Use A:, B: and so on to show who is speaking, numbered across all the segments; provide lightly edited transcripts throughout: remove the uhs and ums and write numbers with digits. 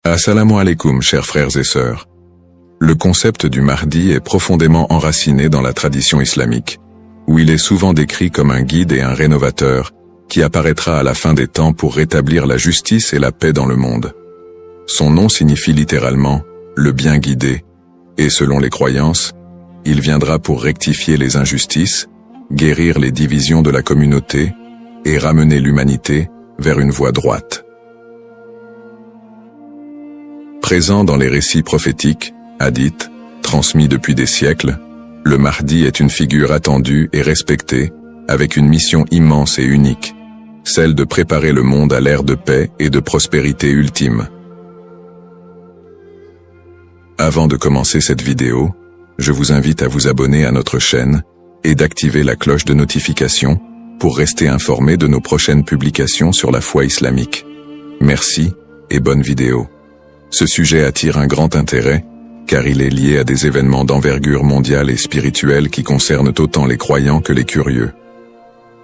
A: Assalamu alaikum, chers frères et sœurs. Le concept du Mahdi est profondément enraciné dans la tradition islamique, où il est souvent décrit comme un guide et un rénovateur qui apparaîtra à la fin des temps pour rétablir la justice et la paix dans le monde. Son nom signifie littéralement « le bien guidé », et selon les croyances, il viendra pour rectifier les injustices, guérir les divisions de la communauté et ramener l'humanité vers une voie droite. Présent dans les récits prophétiques, hadiths, transmis depuis des siècles, le Mahdi est une figure attendue et respectée, avec une mission immense et unique, celle de préparer le monde à l'ère de paix et de prospérité ultime. Avant de commencer cette vidéo, je vous invite à vous abonner à notre chaîne et d'activer la cloche de notification pour rester informé de nos prochaines publications sur la foi islamique. Merci et bonne vidéo. Ce sujet attire un grand intérêt, car il est lié à des événements d'envergure mondiale et spirituelle qui concernent autant les croyants que les curieux.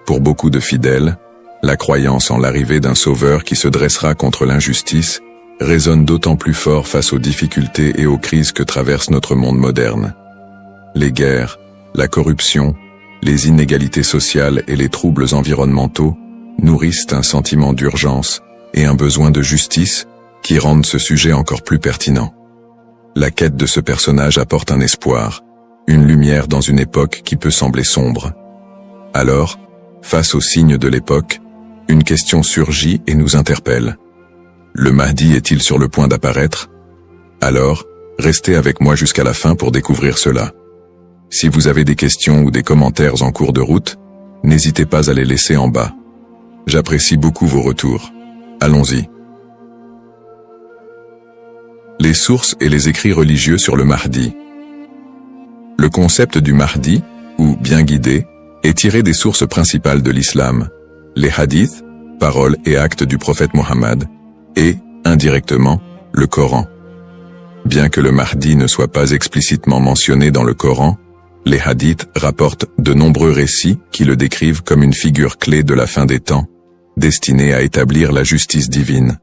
A: Pour beaucoup de fidèles, la croyance en l'arrivée d'un sauveur qui se dressera contre l'injustice résonne d'autant plus fort face aux difficultés et aux crises que traverse notre monde moderne. Les guerres, la corruption, les inégalités sociales et les troubles environnementaux nourrissent un sentiment d'urgence et un besoin de justice qui rendent ce sujet encore plus pertinent. La quête de ce personnage apporte un espoir, une lumière dans une époque qui peut sembler sombre. Alors, face aux signes de l'époque, une question surgit et nous interpelle. Le Mahdi est-il sur le point d'apparaître? Alors, restez avec moi jusqu'à la fin pour découvrir cela. Si vous avez des questions ou des commentaires en cours de route, n'hésitez pas à les laisser en bas. J'apprécie beaucoup vos retours. Allons-y. Les sources et les écrits religieux sur le Mahdi. Le concept du Mahdi, ou bien guidé, est tiré des sources principales de l'islam, les hadiths, paroles et actes du prophète Mohammed, et, indirectement, le Coran. Bien que le Mahdi ne soit pas explicitement mentionné dans le Coran, les hadiths rapportent de nombreux récits qui le décrivent comme une figure clé de la fin des temps, destinée à établir la justice divine.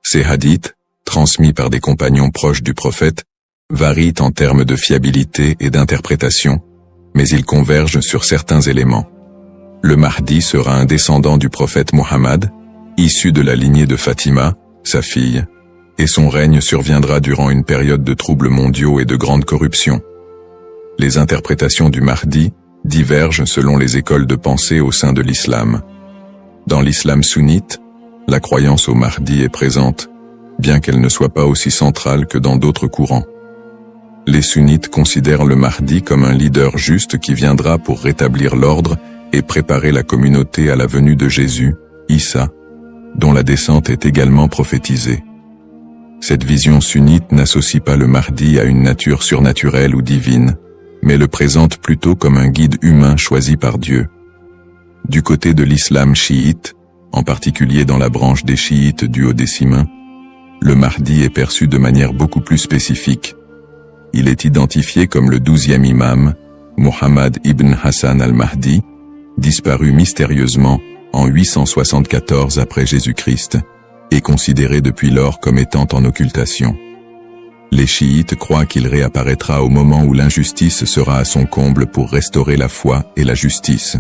A: Ces hadiths, transmis par des compagnons proches du prophète, varient en termes de fiabilité et d'interprétation, mais ils convergent sur certains éléments. Le Mahdi sera un descendant du prophète Mohammed, issu de la lignée de Fatima, sa fille, et son règne surviendra durant une période de troubles mondiaux et de grande corruption. Les interprétations du Mahdi divergent selon les écoles de pensée au sein de l'islam. Dans l'islam sunnite, la croyance au Mahdi est présente, bien qu'elle ne soit pas aussi centrale que dans d'autres courants. Les sunnites considèrent le Mahdi comme un leader juste qui viendra pour rétablir l'ordre et préparer la communauté à la venue de Jésus, Issa, dont la descente est également prophétisée. Cette vision sunnite n'associe pas le Mahdi à une nature surnaturelle ou divine, mais le présente plutôt comme un guide humain choisi par Dieu. Du côté de l'islam chiite, en particulier dans la branche des chiites du Haut-Décimain, le Mahdi est perçu de manière beaucoup plus spécifique. Il est identifié comme le 12e imam, Muhammad ibn Hassan al-Mahdi, disparu mystérieusement en 874 après Jésus-Christ, et considéré depuis lors comme étant en occultation. Les chiites croient qu'il réapparaîtra au moment où l'injustice sera à son comble pour restaurer la foi et la justice.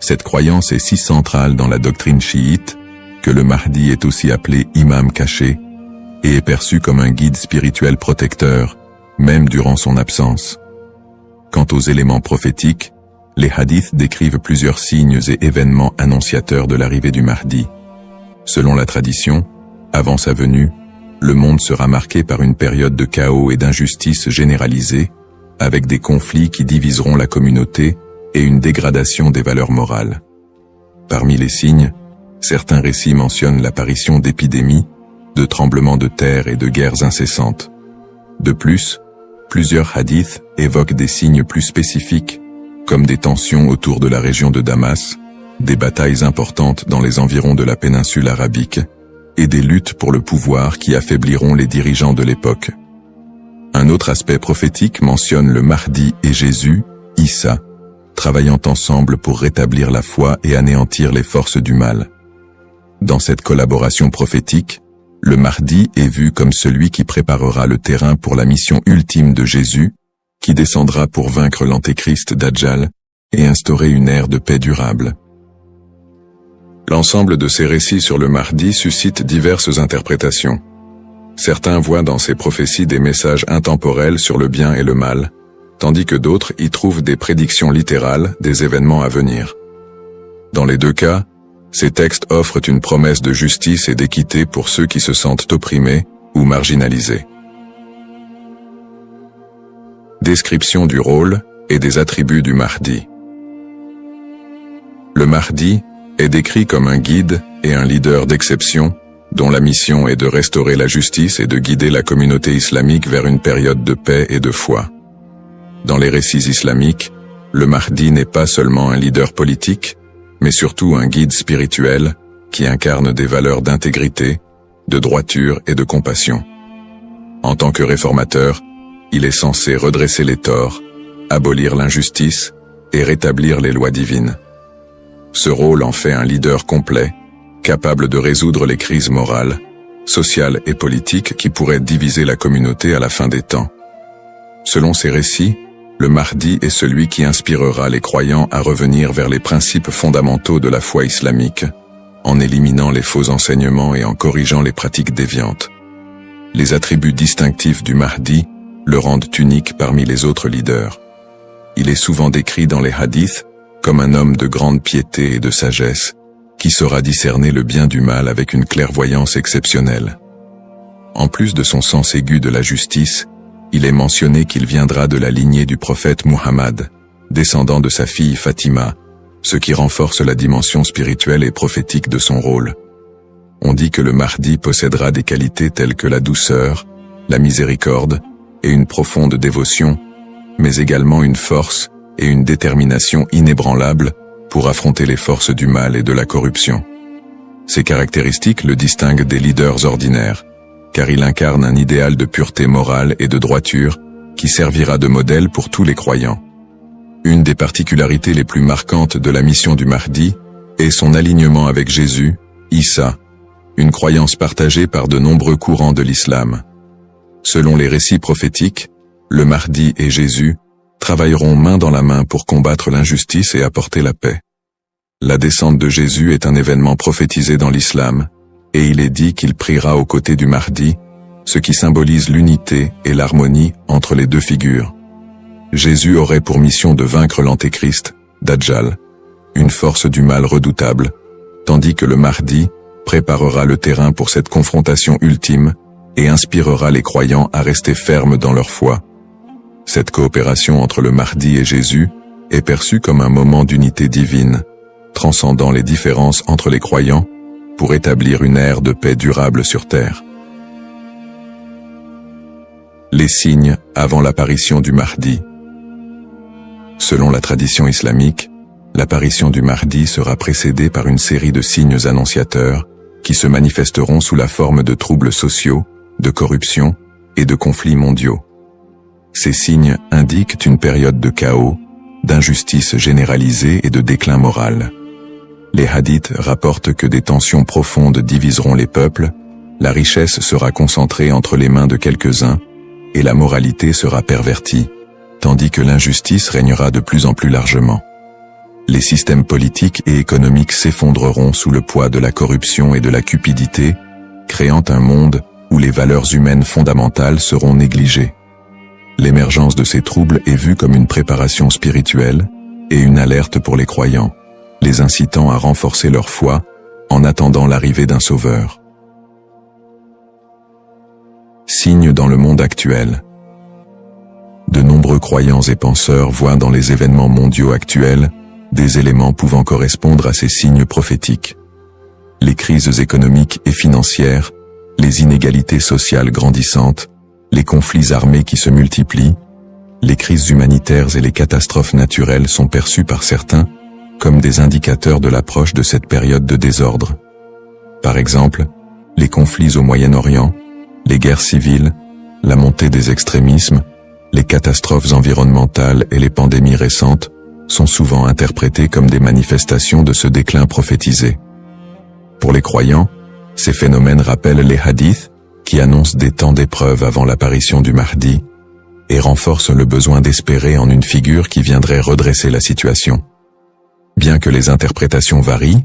A: Cette croyance est si centrale dans la doctrine chiite que le Mahdi est aussi appelé imam caché et est perçu comme un guide spirituel protecteur, même durant son absence. Quant aux éléments prophétiques, les hadiths décrivent plusieurs signes et événements annonciateurs de l'arrivée du Mahdi. Selon la tradition, avant sa venue, le monde sera marqué par une période de chaos et d'injustice généralisée, avec des conflits qui diviseront la communauté et une dégradation des valeurs morales. Parmi les signes, certains récits mentionnent l'apparition d'épidémies, de tremblements de terre et de guerres incessantes. De plus, plusieurs hadiths évoquent des signes plus spécifiques, comme des tensions autour de la région de Damas, des batailles importantes dans les environs de la péninsule arabique, et des luttes pour le pouvoir qui affaibliront les dirigeants de l'époque. Un autre aspect prophétique mentionne le Mahdi et Jésus, Issa, travaillant ensemble pour rétablir la foi et anéantir les forces du mal. Dans cette collaboration prophétique, le Mahdi est vu comme celui qui préparera le terrain pour la mission ultime de Jésus, qui descendra pour vaincre l'antéchrist Dajjal et instaurer une ère de paix durable. L'ensemble de ces récits sur le Mahdi suscite diverses interprétations. Certains voient dans ces prophéties des messages intemporels sur le bien et le mal, tandis que d'autres y trouvent des prédictions littérales des événements à venir. Dans les deux cas, ces textes offrent une promesse de justice et d'équité pour ceux qui se sentent opprimés ou marginalisés. Description du rôle et des attributs du Mahdi. Le Mahdi est décrit comme un guide et un leader d'exception, dont la mission est de restaurer la justice et de guider la communauté islamique vers une période de paix et de foi. Dans les récits islamiques, le Mahdi n'est pas seulement un leader politique, mais surtout un guide spirituel qui incarne des valeurs d'intégrité, de droiture et de compassion. En tant que réformateur, il est censé redresser les torts, abolir l'injustice et rétablir les lois divines. Ce rôle en fait un leader complet, capable de résoudre les crises morales, sociales et politiques qui pourraient diviser la communauté à la fin des temps. Selon ces récits, le Mahdi est celui qui inspirera les croyants à revenir vers les principes fondamentaux de la foi islamique, en éliminant les faux enseignements et en corrigeant les pratiques déviantes. Les attributs distinctifs du Mahdi le rendent unique parmi les autres leaders. Il est souvent décrit dans les hadiths comme un homme de grande piété et de sagesse, qui saura discerner le bien du mal avec une clairvoyance exceptionnelle. En plus de son sens aigu de la justice, il est mentionné qu'il viendra de la lignée du prophète Muhammad, descendant de sa fille Fatima, ce qui renforce la dimension spirituelle et prophétique de son rôle. On dit que le Mahdi possédera des qualités telles que la douceur, la miséricorde et une profonde dévotion, mais également une force et une détermination inébranlables pour affronter les forces du mal et de la corruption. Ces caractéristiques le distinguent des leaders ordinaires, car il incarne un idéal de pureté morale et de droiture qui servira de modèle pour tous les croyants. Une des particularités les plus marquantes de la mission du Mahdi est son alignement avec Jésus, Issa, une croyance partagée par de nombreux courants de l'islam. Selon les récits prophétiques, le Mahdi et Jésus travailleront main dans la main pour combattre l'injustice et apporter la paix. La descente de Jésus est un événement prophétisé dans l'islam, et il est dit qu'il priera aux côtés du Mahdi, ce qui symbolise l'unité et l'harmonie entre les deux figures. Jésus aurait pour mission de vaincre l'antéchrist, Dajjal, une force du mal redoutable, tandis que le Mahdi préparera le terrain pour cette confrontation ultime et inspirera les croyants à rester fermes dans leur foi. Cette coopération entre le Mahdi et Jésus est perçue comme un moment d'unité divine, transcendant les différences entre les croyants pour établir une ère de paix durable sur terre. Les signes avant l'apparition du Mahdi. Selon la tradition islamique, l'apparition du Mahdi sera précédée par une série de signes annonciateurs qui se manifesteront sous la forme de troubles sociaux, de corruption et de conflits mondiaux. Ces signes indiquent une période de chaos, d'injustice généralisée et de déclin moral. Les hadiths rapportent que des tensions profondes diviseront les peuples, la richesse sera concentrée entre les mains de quelques-uns, et la moralité sera pervertie, tandis que l'injustice régnera de plus en plus largement. Les systèmes politiques et économiques s'effondreront sous le poids de la corruption et de la cupidité, créant un monde où les valeurs humaines fondamentales seront négligées. L'émergence de ces troubles est vue comme une préparation spirituelle et une alerte pour les croyants, les incitant à renforcer leur foi en attendant l'arrivée d'un sauveur. Signes dans le monde actuel. De nombreux croyants et penseurs voient dans les événements mondiaux actuels des éléments pouvant correspondre à ces signes prophétiques. Les crises économiques et financières, les inégalités sociales grandissantes, les conflits armés qui se multiplient, les crises humanitaires et les catastrophes naturelles sont perçus par certains comme des indicateurs de l'approche de cette période de désordre. Par exemple, les conflits au Moyen-Orient, les guerres civiles, la montée des extrémismes, les catastrophes environnementales et les pandémies récentes sont souvent interprétés comme des manifestations de ce déclin prophétisé. Pour les croyants, Ces phénomènes rappellent les hadiths, qui annoncent des temps d'épreuve avant l'apparition du Mahdi, et renforcent le besoin d'espérer en une figure qui viendrait redresser la situation. Bien que les interprétations varient,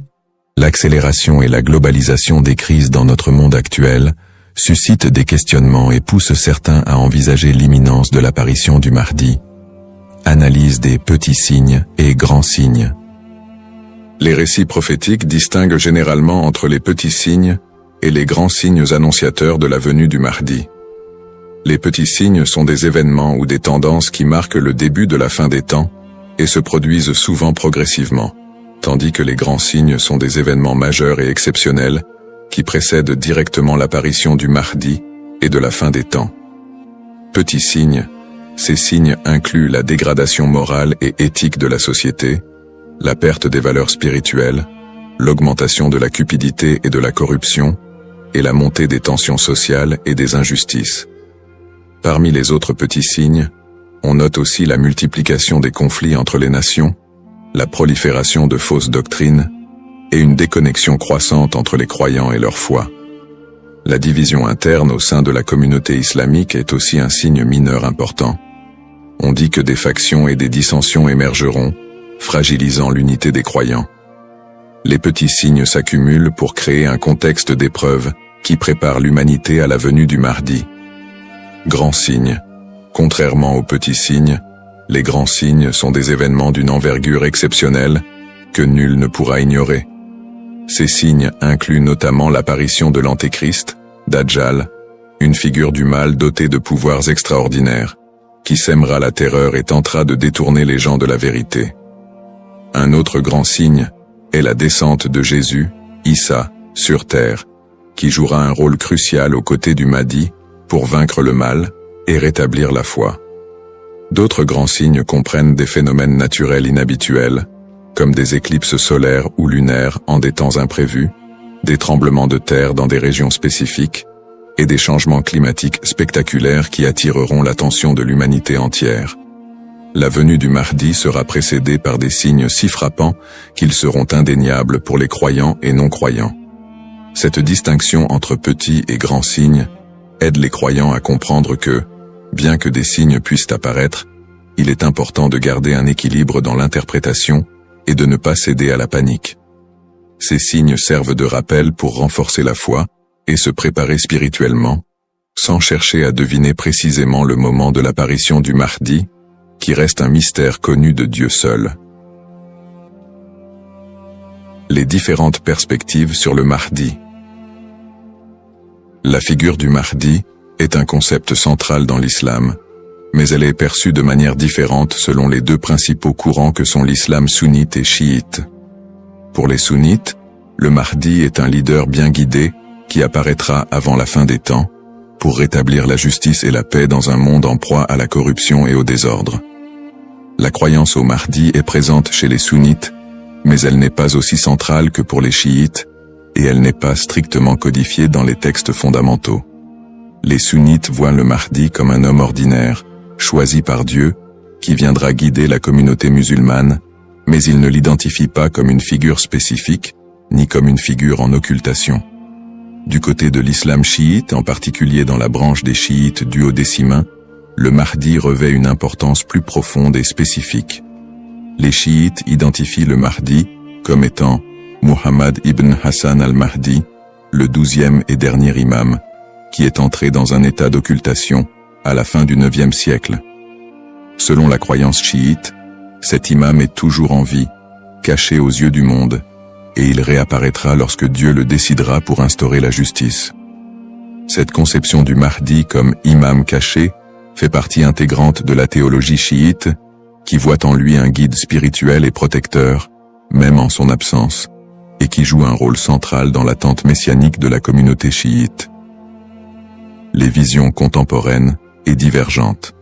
A: l'accélération et la globalisation des crises dans notre monde actuel suscitent des questionnements et poussent certains à envisager l'imminence de l'apparition du Mahdi. Analyse des petits signes et grands signes. Les récits prophétiques distinguent généralement entre les petits signes et les grands signes annonciateurs de la venue du Mahdi. Les petits signes sont des événements ou des tendances qui marquent le début de la fin des temps et se produisent souvent progressivement, tandis que les grands signes sont des événements majeurs et exceptionnels qui précèdent directement l'apparition du Mahdi et de la fin des temps. Petits signes, ces signes incluent la dégradation morale et éthique de la société, la perte des valeurs spirituelles, l'augmentation de la cupidité et de la corruption, et la montée des tensions sociales et des injustices. Parmi les autres petits signes, on note aussi la multiplication des conflits entre les nations, la prolifération de fausses doctrines, et une déconnexion croissante entre les croyants et leur foi. La division interne au sein de la communauté islamique est aussi un signe mineur important. On dit que des factions et des dissensions émergeront, fragilisant l'unité des croyants. Les petits signes s'accumulent pour créer un contexte d'épreuve qui prépare l'humanité à la venue du Mahdi. Grands signes. Contrairement aux petits signes, les grands signes sont des événements d'une envergure exceptionnelle que nul ne pourra ignorer. Ces signes incluent notamment l'apparition de l'Antéchrist, Dajjal, une figure du mal dotée de pouvoirs extraordinaires, qui sèmera la terreur et tentera de détourner les gens de la vérité. Un autre grand signe est la descente de Jésus, Issa, sur terre, qui jouera un rôle crucial aux côtés du Mahdi pour vaincre le mal et rétablir la foi. D'autres grands signes comprennent des phénomènes naturels inhabituels, comme des éclipses solaires ou lunaires en des temps imprévus, des tremblements de terre dans des régions spécifiques, et des changements climatiques spectaculaires qui attireront l'attention de l'humanité entière. La venue du Mahdi sera précédée par des signes si frappants qu'ils seront indéniables pour les croyants et non-croyants. Cette distinction entre petits et grands signes aide les croyants à comprendre que, bien que des signes puissent apparaître, il est important de garder un équilibre dans l'interprétation et de ne pas céder à la panique. Ces signes servent de rappel pour renforcer la foi et se préparer spirituellement, sans chercher à deviner précisément le moment de l'apparition du Mahdi, qui reste un mystère connu de Dieu seul. Les différentes perspectives sur le Mahdi. La figure du Mahdi est un concept central dans l'islam, mais elle est perçue de manière différente selon les deux principaux courants que sont l'islam sunnite et chiite. Pour les sunnites, le Mahdi est un leader bien guidé qui apparaîtra avant la fin des temps, pour rétablir la justice et la paix dans un monde en proie à la corruption et au désordre. La croyance au Mahdi est présente chez les sunnites, mais elle n'est pas aussi centrale que pour les chiites, et elle n'est pas strictement codifiée dans les textes fondamentaux. Les sunnites voient le Mahdi comme un homme ordinaire, choisi par Dieu, qui viendra guider la communauté musulmane, mais ils ne l'identifient pas comme une figure spécifique, ni comme une figure en occultation. Du côté de l'islam chiite, en particulier dans la branche des chiites duodécimains, le Mahdi revêt une importance plus profonde et spécifique. Les chiites identifient le Mahdi comme étant Muhammad ibn Hassan al-Mahdi, le 12e et dernier imam, qui est entré dans un état d'occultation à la fin du 9e siècle. Selon la croyance chiite, cet imam est toujours en vie, caché aux yeux du monde, et il réapparaîtra lorsque Dieu le décidera pour instaurer la justice. Cette conception du Mahdi comme imam caché fait partie intégrante de la théologie chiite, qui voit en lui un guide spirituel et protecteur, même en son absence, et qui joue un rôle central dans l'attente messianique de la communauté chiite. Les visions contemporaines et divergentes.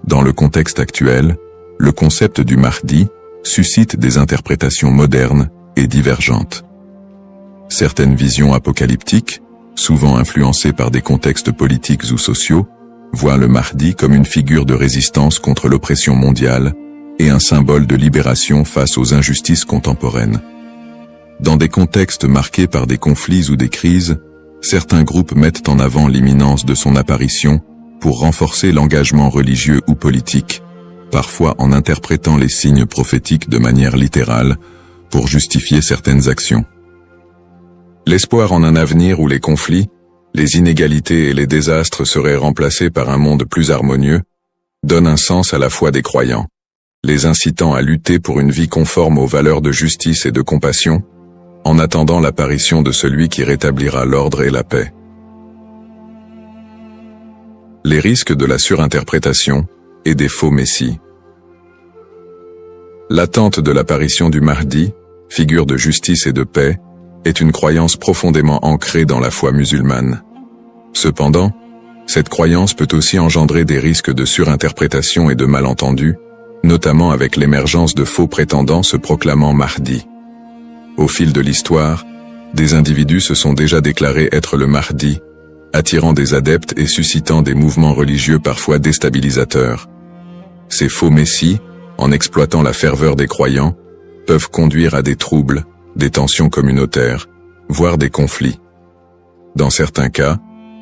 A: Dans le contexte actuel, le concept du Mahdi suscite des interprétations modernes et divergentes. Certaines visions apocalyptiques, souvent influencées par des contextes politiques ou sociaux, voient le Mahdi comme une figure de résistance contre l'oppression mondiale et un symbole de libération face aux injustices contemporaines. Dans des contextes marqués par des conflits ou des crises, certains groupes mettent en avant l'imminence de son apparition pour renforcer l'engagement religieux ou politique, parfois en interprétant les signes prophétiques de manière littérale pour justifier certaines actions. L'espoir en un avenir où les conflits, les inégalités et les désastres seraient remplacés par un monde plus harmonieux, donne un sens à la foi des croyants, les incitant à lutter pour une vie conforme aux valeurs de justice et de compassion, en attendant l'apparition de celui qui rétablira l'ordre et la paix. Les risques de la surinterprétation et des faux messies. L'attente de l'apparition du Mahdi, figure de justice et de paix, est une croyance profondément ancrée dans la foi musulmane. Cependant, cette croyance peut aussi engendrer des risques de surinterprétation et de malentendus, notamment avec l'émergence de faux prétendants se proclamant Mahdi. Au fil de l'histoire, des individus se sont déjà déclarés être le Mahdi, attirant des adeptes et suscitant des mouvements religieux parfois déstabilisateurs. Ces faux messies, en exploitant la ferveur des croyants, peuvent conduire à des troubles, des tensions communautaires, voire des conflits. Dans certains cas,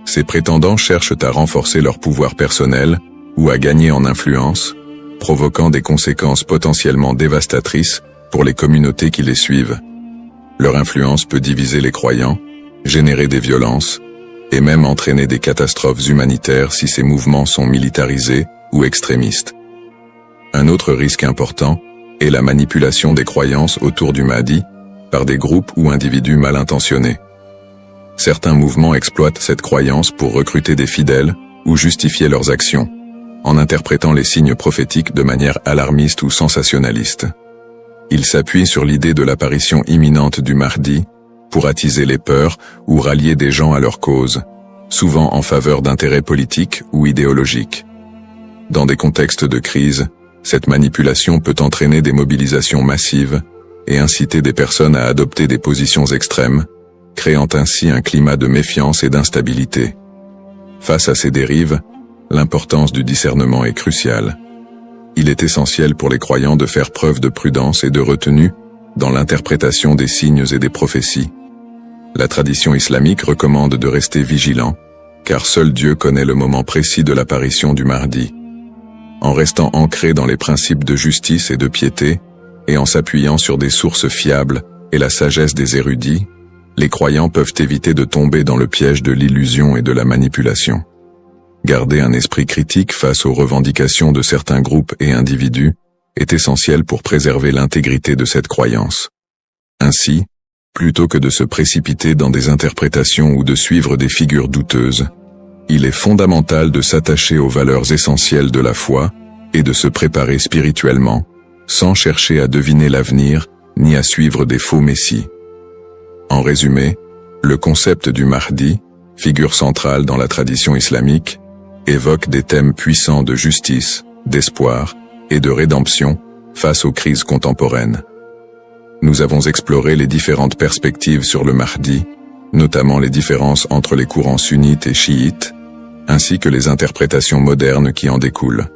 A: ces prétendants cherchent à renforcer leur pouvoir personnel ou à gagner en influence, provoquant des conséquences potentiellement dévastatrices pour les communautés qui les suivent. Leur influence peut diviser les croyants, générer des violences, et même entraîner des catastrophes humanitaires si ces mouvements sont militarisés ou extrémistes. Un autre risque important est la manipulation des croyances autour du Mahdi par des groupes ou individus mal intentionnés. Certains mouvements exploitent cette croyance pour recruter des fidèles ou justifier leurs actions, en interprétant les signes prophétiques de manière alarmiste ou sensationnaliste. Ils s'appuient sur l'idée de l'apparition imminente du Mahdi pour attiser les peurs ou rallier des gens à leur cause, souvent en faveur d'intérêts politiques ou idéologiques. Dans des contextes de crise, cette manipulation peut entraîner des mobilisations massives et inciter des personnes à adopter des positions extrêmes, créant ainsi un climat de méfiance et d'instabilité. Face à ces dérives, l'importance du discernement est cruciale. Il est essentiel pour les croyants de faire preuve de prudence et de retenue dans l'interprétation des signes et des prophéties. La tradition islamique recommande de rester vigilant, car seul Dieu connaît le moment précis de l'apparition du Mahdi. En restant ancré dans les principes de justice et de piété, et en s'appuyant sur des sources fiables et la sagesse des érudits, les croyants peuvent éviter de tomber dans le piège de l'illusion et de la manipulation. Garder un esprit critique face aux revendications de certains groupes et individus est essentiel pour préserver l'intégrité de cette croyance. Ainsi, plutôt que de se précipiter dans des interprétations ou de suivre des figures douteuses, il est fondamental de s'attacher aux valeurs essentielles de la foi et de se préparer spirituellement, sans chercher à deviner l'avenir ni à suivre des faux messies. En résumé, le concept du Mahdi, figure centrale dans la tradition islamique, évoque des thèmes puissants de justice, d'espoir et de rédemption face aux crises contemporaines. Nous avons exploré les différentes perspectives sur le Mahdi, notamment les différences entre les courants sunnites et chiites, ainsi que les interprétations modernes qui en découlent.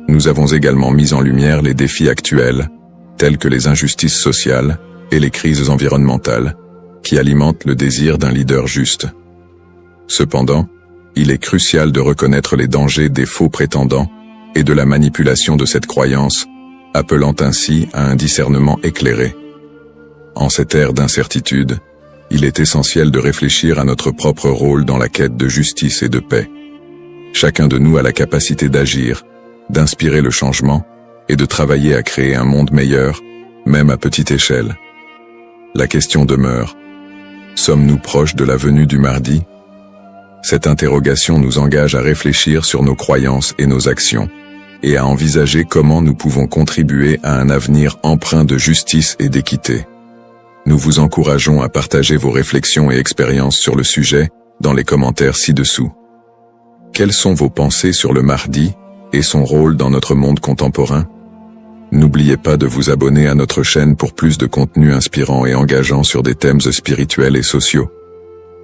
A: Nous avons également mis en lumière les défis actuels, tels que les injustices sociales et les crises environnementales, qui alimentent le désir d'un leader juste. Cependant, il est crucial de reconnaître les dangers des faux prétendants et de la manipulation de cette croyance, appelant ainsi à un discernement éclairé. En cette ère d'incertitude, il est essentiel de réfléchir à notre propre rôle dans la quête de justice et de paix. Chacun de nous a la capacité d'agir, d'inspirer le changement et de travailler à créer un monde meilleur, même à petite échelle. La question demeure: sommes-nous proches de la venue du Mahdi? Cette interrogation nous engage à réfléchir sur nos croyances et nos actions, et à envisager comment nous pouvons contribuer à un avenir empreint de justice et d'équité. Nous vous encourageons à partager vos réflexions et expériences sur le sujet dans les commentaires ci-dessous. Quelles sont vos pensées sur le Mahdi et son rôle dans notre monde contemporain? N'oubliez pas de vous abonner à notre chaîne pour plus de contenu inspirant et engageant sur des thèmes spirituels et sociaux.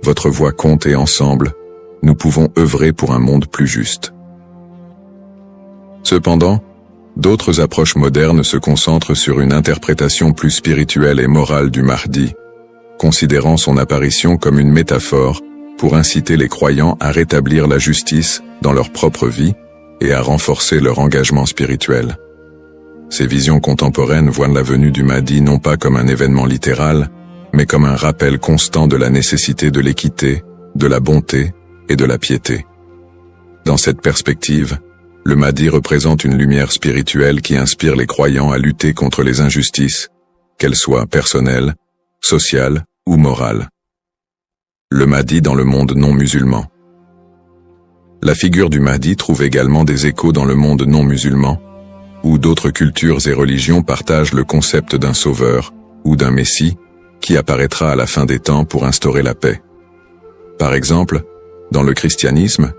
A: Votre voix compte et ensemble, nous pouvons œuvrer pour un monde plus juste. Cependant, D'autres approches modernes se concentrent sur une interprétation plus spirituelle et morale du Mahdi, considérant son apparition comme une métaphore pour inciter les croyants à rétablir la justice dans leur propre vie et à renforcer leur engagement spirituel. Ces visions contemporaines voient la venue du Mahdi non pas comme un événement littéral, mais comme un rappel constant de la nécessité de l'équité, de la bonté et de la piété. Dans cette perspective, le Mahdi représente une lumière spirituelle qui inspire les croyants à lutter contre les injustices, qu'elles soient personnelles, sociales ou morales. Le Mahdi dans le monde non musulman. La figure du Mahdi trouve également des échos dans le monde non musulman, où d'autres cultures et religions partagent le concept d'un sauveur ou d'un messie qui apparaîtra à la fin des temps pour instaurer la paix. Par exemple, dans le christianisme,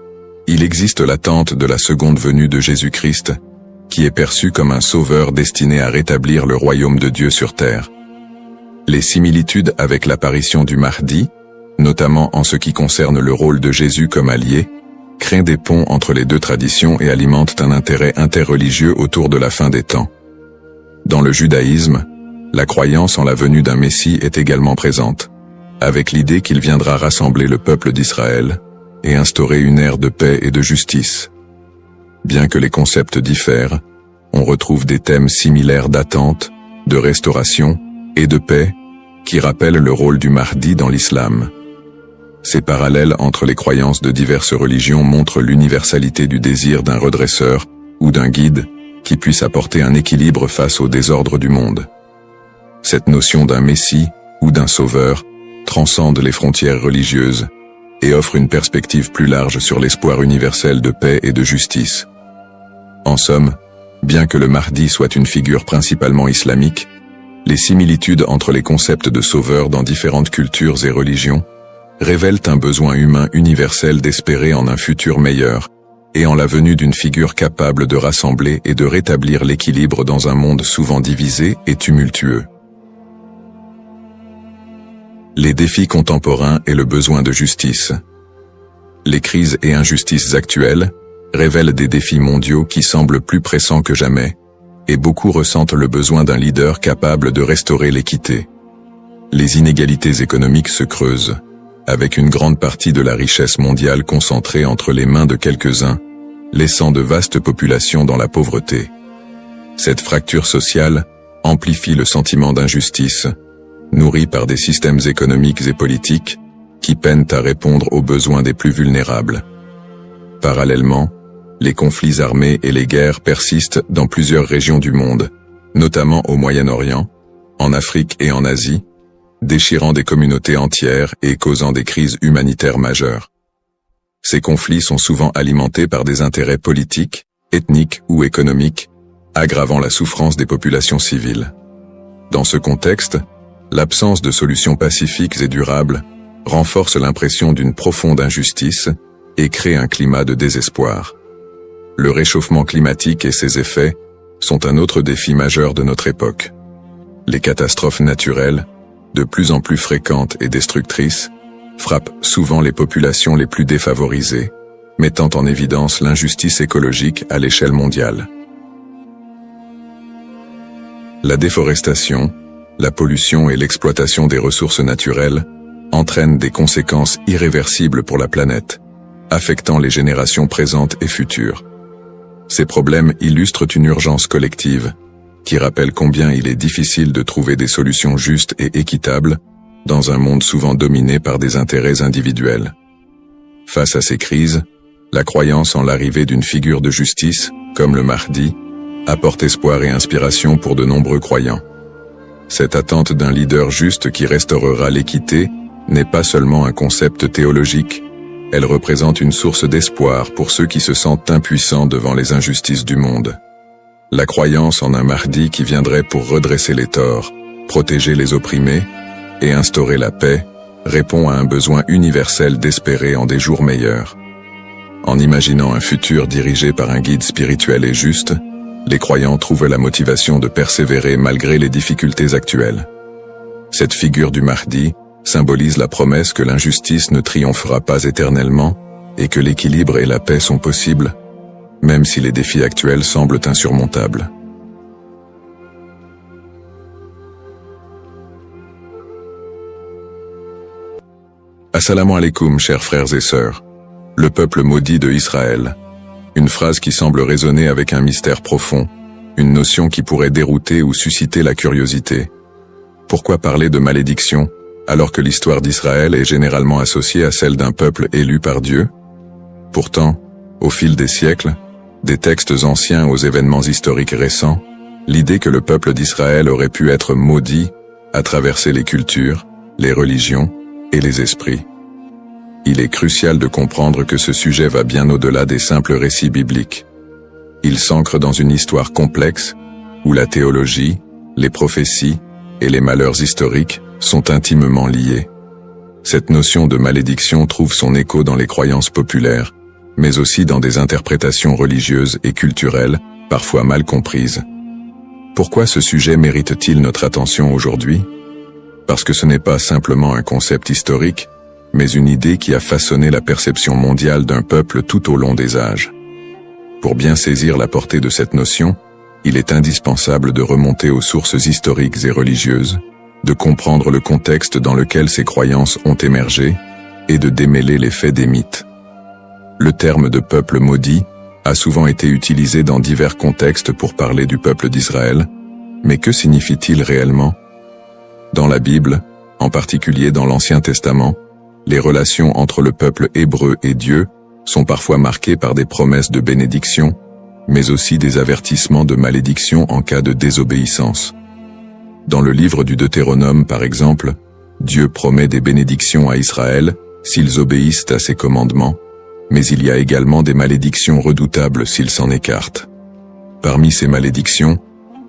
A: il existe l'attente de la seconde venue de Jésus-Christ, qui est perçu comme un sauveur destiné à rétablir le royaume de Dieu sur terre. Les similitudes avec l'apparition du Mahdi, notamment en ce qui concerne le rôle de Jésus comme allié, créent des ponts entre les deux traditions et alimentent un intérêt interreligieux autour de la fin des temps. Dans le judaïsme, la croyance en la venue d'un Messie est également présente, avec l'idée qu'il viendra rassembler le peuple d'Israël et instaurer une ère de paix et de justice. Bien que les concepts diffèrent, on retrouve des thèmes similaires d'attente, de restauration et de paix qui rappellent le rôle du Mahdi dans l'islam. Ces parallèles entre les croyances de diverses religions montrent l'universalité du désir d'un redresseur ou d'un guide qui puisse apporter un équilibre face au désordre du monde. Cette notion d'un messie ou d'un sauveur transcende les frontières religieuses et offre une perspective plus large sur l'espoir universel de paix et de justice. En somme, bien que le Mahdi soit une figure principalement islamique, les similitudes entre les concepts de sauveur dans différentes cultures et religions révèlent un besoin humain universel d'espérer en un futur meilleur et en la venue d'une figure capable de rassembler et de rétablir l'équilibre dans un monde souvent divisé et tumultueux. Les défis contemporains et le besoin de justice. Les crises et injustices actuelles révèlent des défis mondiaux qui semblent plus pressants que jamais, et beaucoup ressentent le besoin d'un leader capable de restaurer l'équité. Les inégalités économiques se creusent, avec une grande partie de la richesse mondiale concentrée entre les mains de quelques-uns, laissant de vastes populations dans la pauvreté. Cette fracture sociale amplifie le sentiment d'injustice, nourri par des systèmes économiques et politiques qui peinent à répondre aux besoins des plus vulnérables. Parallèlement, les conflits armés et les guerres persistent dans plusieurs régions du monde, notamment au Moyen-Orient, en Afrique et en Asie, déchirant des communautés entières et causant des crises humanitaires majeures. Ces conflits sont souvent alimentés par des intérêts politiques, ethniques ou économiques, aggravant la souffrance des populations civiles. Dans ce contexte, l'absence de solutions pacifiques et durables renforce l'impression d'une profonde injustice et crée un climat de désespoir. Le réchauffement climatique et ses effets sont un autre défi majeur de notre époque. Les catastrophes naturelles, de plus en plus fréquentes et destructrices, frappent souvent les populations les plus défavorisées, mettant en évidence l'injustice écologique à l'échelle mondiale. La déforestation, la pollution et l'exploitation des ressources naturelles entraînent des conséquences irréversibles pour la planète, affectant les générations présentes et futures. Ces problèmes illustrent une urgence collective, qui rappelle combien il est difficile de trouver des solutions justes et équitables dans un monde souvent dominé par des intérêts individuels. Face à ces crises, la croyance en l'arrivée d'une figure de justice, comme le Mahdi, apporte espoir et inspiration pour de nombreux croyants. Cette attente d'un leader juste qui restaurera l'équité n'est pas seulement un concept théologique, elle représente une source d'espoir pour ceux qui se sentent impuissants devant les injustices du monde. La croyance en un Mahdi qui viendrait pour redresser les torts, protéger les opprimés et instaurer la paix répond à un besoin universel d'espérer en des jours meilleurs. En imaginant un futur dirigé par un guide spirituel et juste, les croyants trouvent la motivation de persévérer malgré les difficultés actuelles. Cette figure du Mahdi symbolise la promesse que l'injustice ne triomphera pas éternellement et que l'équilibre et la paix sont possibles, même si les défis actuels semblent insurmontables. Assalamu alaikum, chers frères et sœurs. Le peuple maudit de Israël. Une phrase qui semble résonner avec un mystère profond, une notion qui pourrait dérouter ou susciter la curiosité. Pourquoi parler de malédiction, alors que l'histoire d'Israël est généralement associée à celle d'un peuple élu par Dieu? Pourtant, au fil des siècles, des textes anciens aux événements historiques récents, l'idée que le peuple d'Israël aurait pu être maudit a traversé les cultures, les religions et les esprits. Il est crucial de comprendre que ce sujet va bien au-delà des simples récits bibliques. Il s'ancre dans une histoire complexe, où la théologie, les prophéties et les malheurs historiques sont intimement liés. Cette notion de malédiction trouve son écho dans les croyances populaires, mais aussi dans des interprétations religieuses et culturelles, parfois mal comprises. Pourquoi ce sujet mérite-t-il notre attention aujourd'hui? Parce que ce n'est pas simplement un concept historique, mais une idée qui a façonné la perception mondiale d'un peuple tout au long des âges. Pour bien saisir la portée de cette notion, il est indispensable de remonter aux sources historiques et religieuses, de comprendre le contexte dans lequel ces croyances ont émergé, et de démêler les faits des mythes. Le terme de peuple maudit a souvent été utilisé dans divers contextes pour parler du peuple d'Israël, mais que signifie-t-il réellement? Dans la Bible, en particulier dans l'Ancien Testament, les relations entre le peuple hébreu et Dieu sont parfois marquées par des promesses de bénédiction, mais aussi des avertissements de malédiction en cas de désobéissance. Dans le livre du Deutéronome, par exemple, Dieu promet des bénédictions à Israël s'ils obéissent à ses commandements, mais il y a également des malédictions redoutables s'ils s'en écartent. Parmi ces malédictions,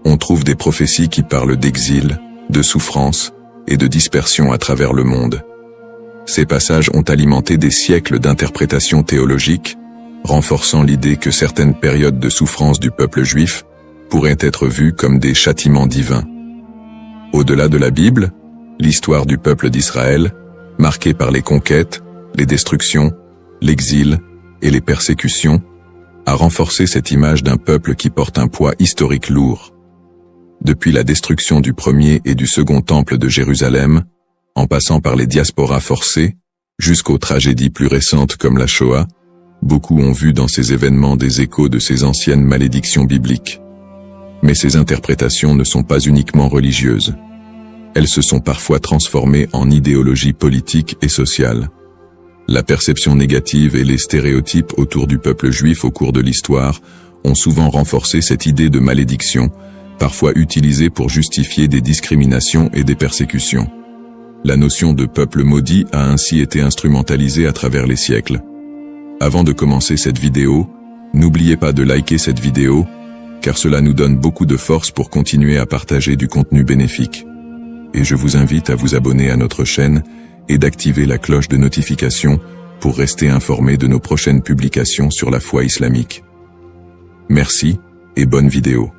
A: on trouve des prophéties qui parlent d'exil, de souffrance et de dispersion à travers le monde. Ces passages ont alimenté des siècles d'interprétations théologiques, renforçant l'idée que certaines périodes de souffrance du peuple juif pourraient être vues comme des châtiments divins. Au-delà de la Bible, l'histoire du peuple d'Israël, marquée par les conquêtes, les destructions, l'exil et les persécutions, a renforcé cette image d'un peuple qui porte un poids historique lourd. Depuis la destruction du premier et du second temple de Jérusalem, en passant par les diasporas forcées, jusqu'aux tragédies plus récentes comme la Shoah, beaucoup ont vu dans ces événements des échos de ces anciennes malédictions bibliques. Mais ces interprétations ne sont pas uniquement religieuses. Elles se sont parfois transformées en idéologie politique et sociale. La perception négative et les stéréotypes autour du peuple juif au cours de l'histoire ont souvent renforcé cette idée de malédiction, parfois utilisée pour justifier des discriminations et des persécutions. La notion de peuple maudit a ainsi été instrumentalisée à travers les siècles. Avant de commencer cette vidéo, n'oubliez pas de liker cette vidéo, car cela nous donne beaucoup de force pour continuer à partager du contenu bénéfique. Et je vous invite à vous abonner à notre chaîne et d'activer la cloche de notification pour rester informé de nos prochaines publications sur la foi islamique. Merci et bonne vidéo.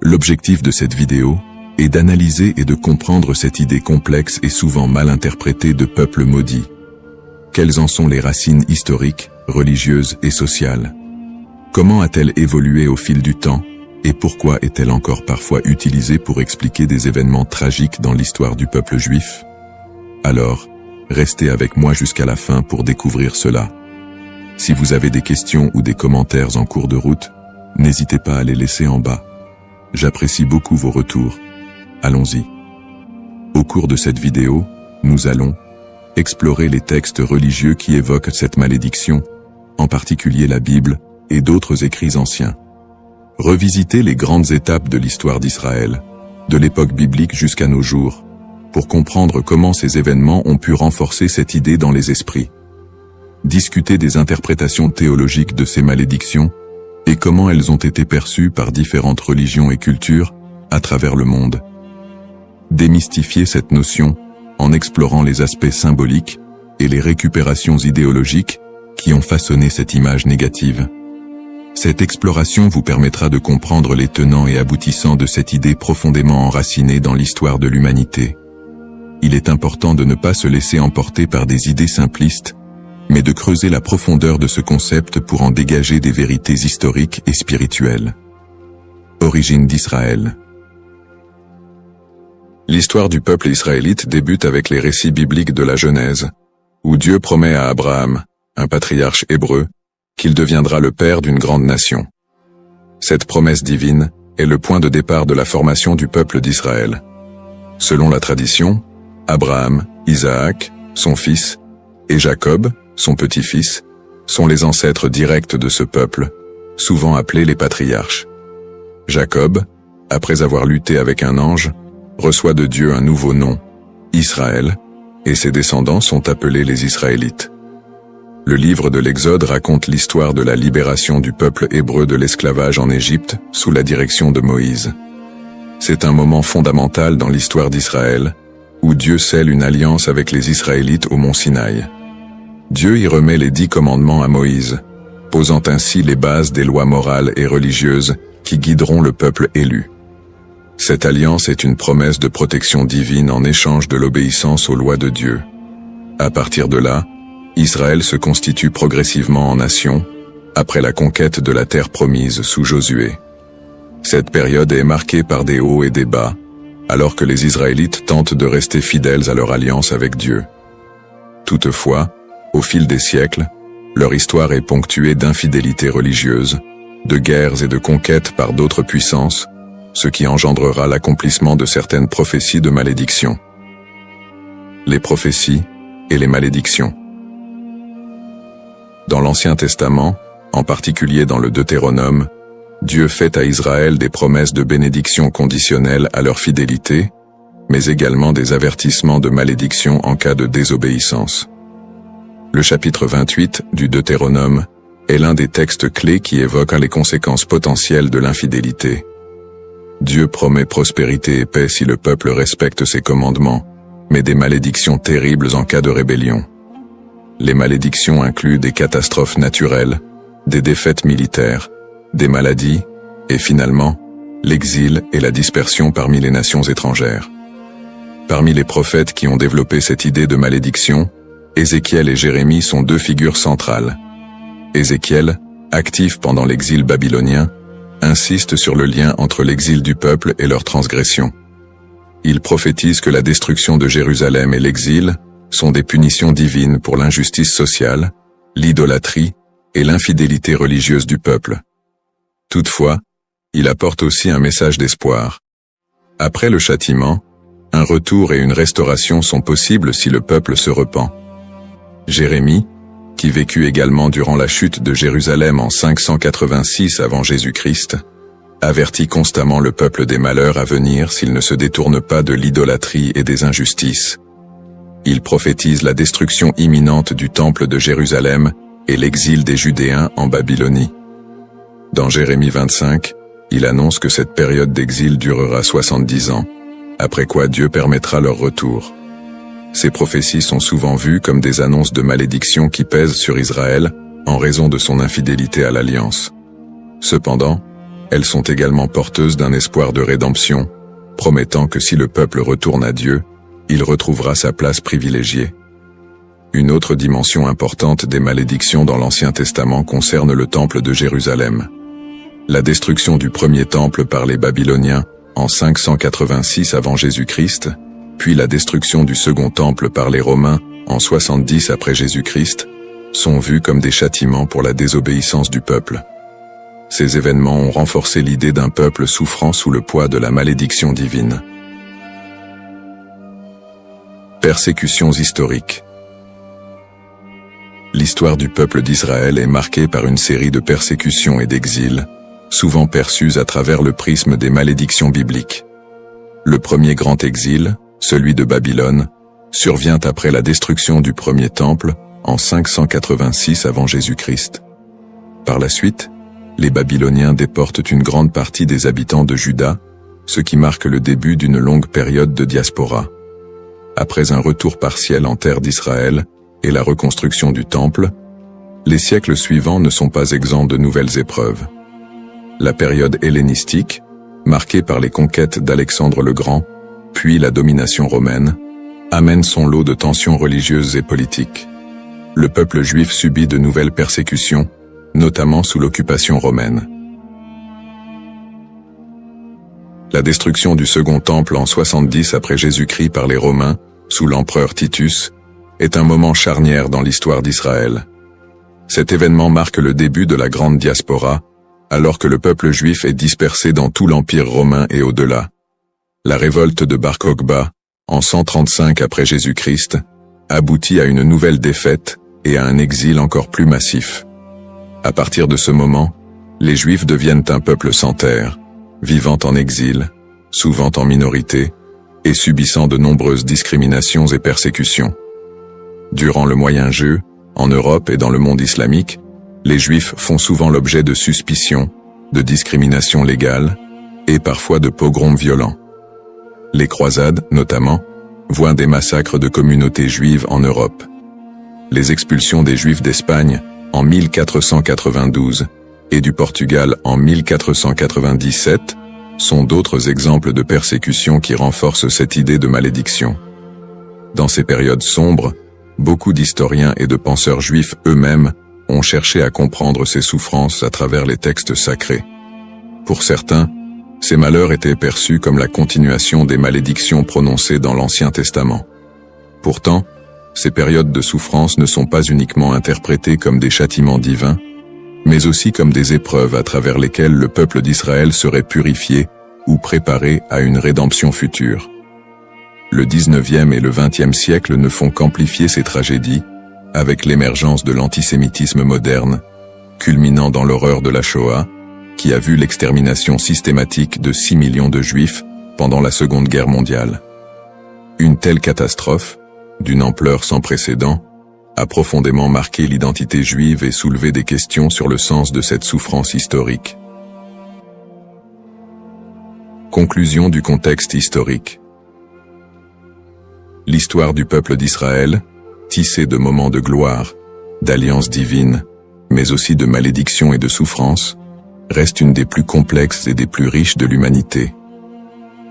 A: L'objectif de cette vidéo est d'analyser et de comprendre cette idée complexe et souvent mal interprétée de peuple maudit. Quelles en sont les racines historiques, religieuses et sociales? Comment a-t-elle évolué au fil du temps, et pourquoi est-elle encore parfois utilisée pour expliquer des événements tragiques dans l'histoire du peuple juif? Alors, restez avec moi jusqu'à la fin pour découvrir cela. Si vous avez des questions ou des commentaires en cours de route, n'hésitez pas à les laisser en bas. J'apprécie beaucoup vos retours. Allons-y. Au cours de cette vidéo, nous allons explorer les textes religieux qui évoquent cette malédiction, en particulier la Bible et d'autres écrits anciens. Revisiter les grandes étapes de l'histoire d'Israël, de l'époque biblique jusqu'à nos jours, pour comprendre comment ces événements ont pu renforcer cette idée dans les esprits. Discuter des interprétations théologiques de ces malédictions, et comment elles ont été perçues par différentes religions et cultures à travers le monde. Démystifier cette notion en explorant les aspects symboliques et les récupérations idéologiques qui ont façonné cette image négative. Cette exploration vous permettra de comprendre les tenants et aboutissants de cette idée profondément enracinée dans l'histoire de l'humanité. Il est important de ne pas se laisser emporter par des idées simplistes, mais de creuser la profondeur de ce concept pour en dégager des vérités historiques et spirituelles. Origine d'Israël. L'histoire du peuple israélite débute avec les récits bibliques de la Genèse, où Dieu promet à Abraham, un patriarche hébreu, qu'il deviendra le père d'une grande nation. Cette promesse divine est le point de départ de la formation du peuple d'Israël. Selon la tradition, Abraham, Isaac, son fils, et Jacob, son petit-fils, sont les ancêtres directs de ce peuple, souvent appelés les patriarches. Jacob, après avoir lutté avec un ange, reçoit de Dieu un nouveau nom, Israël, et ses descendants sont appelés les Israélites. Le livre de l'Exode raconte l'histoire de la libération du peuple hébreu de l'esclavage en Égypte sous la direction de Moïse. C'est un moment fondamental dans l'histoire d'Israël, où Dieu scelle une alliance avec les Israélites au mont Sinaï. Dieu y remet les 10 commandements à Moïse, posant ainsi les bases des lois morales et religieuses qui guideront le peuple élu. Cette alliance est une promesse de protection divine en échange de l'obéissance aux lois de Dieu. À partir de là, Israël se constitue progressivement en nation, après la conquête de la terre promise sous Josué. Cette période est marquée par des hauts et des bas, alors que les Israélites tentent de rester fidèles à leur alliance avec Dieu. Toutefois, au fil des siècles, leur histoire est ponctuée d'infidélités religieuses, de guerres et de conquêtes par d'autres puissances, ce qui engendrera l'accomplissement de certaines prophéties de malédiction. Les prophéties et les malédictions. Dans l'Ancien Testament, en particulier dans le Deutéronome, Dieu fait à Israël des promesses de bénédiction conditionnelles à leur fidélité, mais également des avertissements de malédiction en cas de désobéissance. Le chapitre 28 du Deutéronome est l'un des textes clés qui évoque les conséquences potentielles de l'infidélité. Dieu promet prospérité et paix si le peuple respecte ses commandements, mais des malédictions terribles en cas de rébellion. Les malédictions incluent des catastrophes naturelles, des défaites militaires, des maladies, et finalement, l'exil et la dispersion parmi les nations étrangères. Parmi les prophètes qui ont développé cette idée de malédiction, Ézéchiel et Jérémie sont 2 figures centrales. Ézéchiel, actif pendant l'exil babylonien, insiste sur le lien entre l'exil du peuple et leur transgression. Il prophétise que la destruction de Jérusalem et l'exil sont des punitions divines pour l'injustice sociale, l'idolâtrie et l'infidélité religieuse du peuple. Toutefois, il apporte aussi un message d'espoir. Après le châtiment, un retour et une restauration sont possibles si le peuple se repent. Jérémie, qui vécut également durant la chute de Jérusalem en 586 avant Jésus-Christ, avertit constamment le peuple des malheurs à venir s'il ne se détourne pas de l'idolâtrie et des injustices. Il prophétise la destruction imminente du temple de Jérusalem et l'exil des Judéens en Babylonie. Dans Jérémie 25, il annonce que cette période d'exil durera 70 ans, après quoi Dieu permettra leur retour. Ces prophéties sont souvent vues comme des annonces de malédiction qui pèsent sur Israël en raison de son infidélité à l'alliance. Cependant, elles sont également porteuses d'un espoir de rédemption, promettant que si le peuple retourne à Dieu, il retrouvera sa place privilégiée. Une autre dimension importante des malédictions dans l'Ancien Testament concerne le temple de Jérusalem. La destruction du premier temple par les Babyloniens en 586 avant Jésus-Christ, puis la destruction du second temple par les Romains en 70 après Jésus-Christ, sont vus comme des châtiments pour la désobéissance du peuple. Ces événements ont renforcé l'idée d'un peuple souffrant sous le poids de la malédiction divine. Persécutions historiques. L'histoire du peuple d'Israël est marquée par une série de persécutions et d'exils, souvent perçues à travers le prisme des malédictions bibliques. Le premier grand exil, celui de Babylone, survient après la destruction du premier temple en 586 avant Jésus-Christ. Par la suite, les Babyloniens déportent une grande partie des habitants de Juda, ce qui marque le début d'une longue période de diaspora. Après un retour partiel en terre d'Israël et la reconstruction du temple, les siècles suivants ne sont pas exempts de nouvelles épreuves. La période hellénistique, marquée par les conquêtes d'Alexandre le Grand, puis la domination romaine, amène son lot de tensions religieuses et politiques. le peuple juif subit de nouvelles persécutions, notamment sous l'occupation romaine. La destruction du Second Temple en 70 après Jésus-Christ par les Romains, sous l'empereur Titus, est un moment charnière dans l'histoire d'Israël. Cet événement marque le début de la grande diaspora, alors que le peuple juif est dispersé dans tout l'Empire romain et au-delà. La révolte de Bar Kokhba, en 135 après Jésus-Christ, aboutit à une nouvelle défaite et à un exil encore plus massif. À partir de ce moment, les Juifs deviennent un peuple sans terre, vivant en exil, souvent en minorité, et subissant de nombreuses discriminations et persécutions. Durant le Moyen-Âge, en Europe et dans le monde islamique, les Juifs font souvent l'objet de suspicions, de discriminations légales, et parfois de pogroms violents. Les croisades, notamment, voient des massacres de communautés juives en Europe. Les expulsions des Juifs d'Espagne, en 1492, et du Portugal en 1497, sont d'autres exemples de persécutions qui renforcent cette idée de malédiction. Dans ces périodes sombres, beaucoup d'historiens et de penseurs juifs eux-mêmes ont cherché à comprendre ces souffrances à travers les textes sacrés. Pour certains, ces malheurs étaient perçus comme la continuation des malédictions prononcées dans l'Ancien Testament. Pourtant, ces périodes de souffrance ne sont pas uniquement interprétées comme des châtiments divins, mais aussi comme des épreuves à travers lesquelles le peuple d'Israël serait purifié ou préparé à une rédemption future. Le 19e et le 20e siècle ne font qu'amplifier ces tragédies, avec l'émergence de l'antisémitisme moderne, culminant dans l'horreur de la Shoah, qui a vu l'extermination systématique de 6 millions de Juifs pendant la Seconde Guerre mondiale. Une telle catastrophe, d'une ampleur sans précédent, a profondément marqué l'identité juive et soulevé des questions sur le sens de cette souffrance historique. Conclusion du contexte historique. L'histoire du peuple d'Israël, tissée de moments de gloire, d'alliances divines, mais aussi de malédictions et de souffrances, reste une des plus complexes et des plus riches de l'humanité.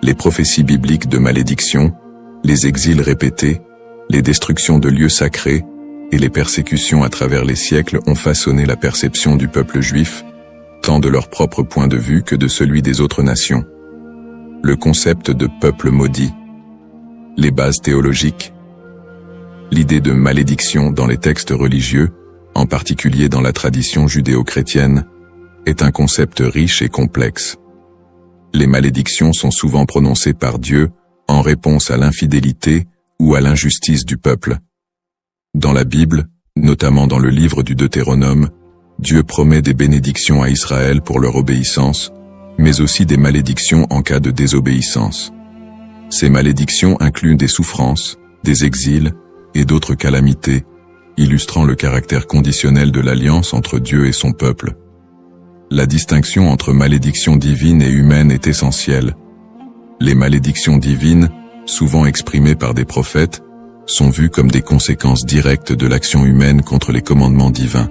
A: Les prophéties bibliques de malédiction, les exils répétés, les destructions de lieux sacrés et les persécutions à travers les siècles ont façonné la perception du peuple juif, tant de leur propre point de vue que de celui des autres nations. Le concept de peuple maudit, les bases théologiques, l'idée de malédiction dans les textes religieux, en particulier dans la tradition judéo-chrétienne, est un concept riche et complexe. Les malédictions sont souvent prononcées par Dieu en réponse à l'infidélité ou à l'injustice du peuple. Dans la Bible, notamment dans le livre du Deutéronome, Dieu promet des bénédictions à Israël pour leur obéissance, mais aussi des malédictions en cas de désobéissance. Ces malédictions incluent des souffrances, des exils et d'autres calamités, illustrant le caractère conditionnel de l'alliance entre Dieu et son peuple. La distinction entre malédiction divine et humaine est essentielle. Les malédictions divines, souvent exprimées par des prophètes, sont vues comme des conséquences directes de l'action humaine contre les commandements divins.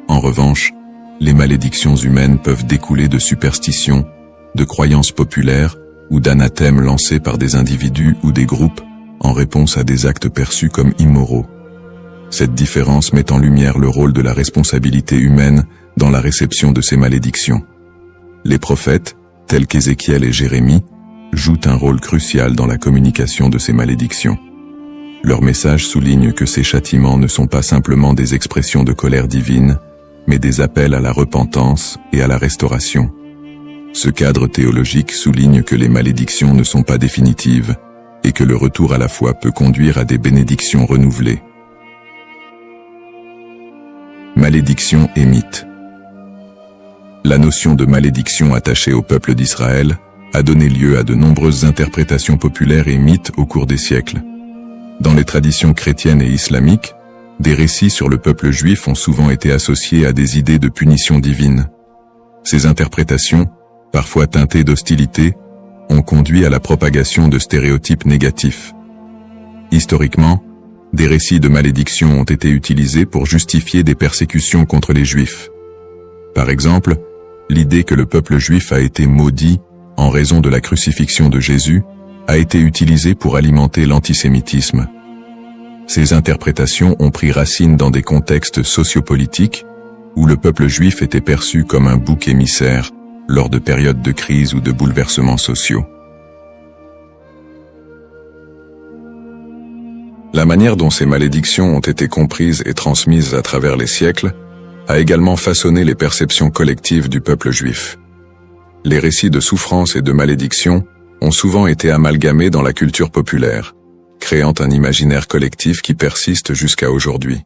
A: En revanche, les malédictions humaines peuvent découler de superstitions, de croyances populaires ou d'anathèmes lancés par des individus ou des groupes en réponse à des actes perçus comme immoraux. Cette différence met en lumière le rôle de la responsabilité humaine dans la réception de ces malédictions. Les prophètes, tels qu'Ézéchiel et Jérémie, jouent un rôle crucial dans la communication de ces malédictions. Leur message souligne que ces châtiments ne sont pas simplement des expressions de colère divine, mais des appels à la repentance et à la restauration. Ce cadre théologique souligne que les malédictions ne sont pas définitives et que le retour à la foi peut conduire à des bénédictions renouvelées. Malédiction et mythe. La notion de malédiction attachée au peuple d'Israël a donné lieu à de nombreuses interprétations populaires et mythes au cours des siècles. Dans les traditions chrétiennes et islamiques, des récits sur le peuple juif ont souvent été associés à des idées de punition divine. Ces interprétations, parfois teintées d'hostilité, ont conduit à la propagation de stéréotypes négatifs. Historiquement, des récits de malédiction ont été utilisés pour justifier des persécutions contre les Juifs. Par exemple, l'idée que le peuple juif a été maudit en raison de la crucifixion de Jésus a été utilisée pour alimenter l'antisémitisme. Ces interprétations ont pris racine dans des contextes sociopolitiques où le peuple juif était perçu comme un bouc émissaire lors de périodes de crise ou de bouleversements sociaux. La manière dont ces malédictions ont été comprises et transmises à travers les siècles a également façonné les perceptions collectives du peuple juif. Les récits de souffrance et de malédiction ont souvent été amalgamés dans la culture populaire, créant un imaginaire collectif qui persiste jusqu'à aujourd'hui.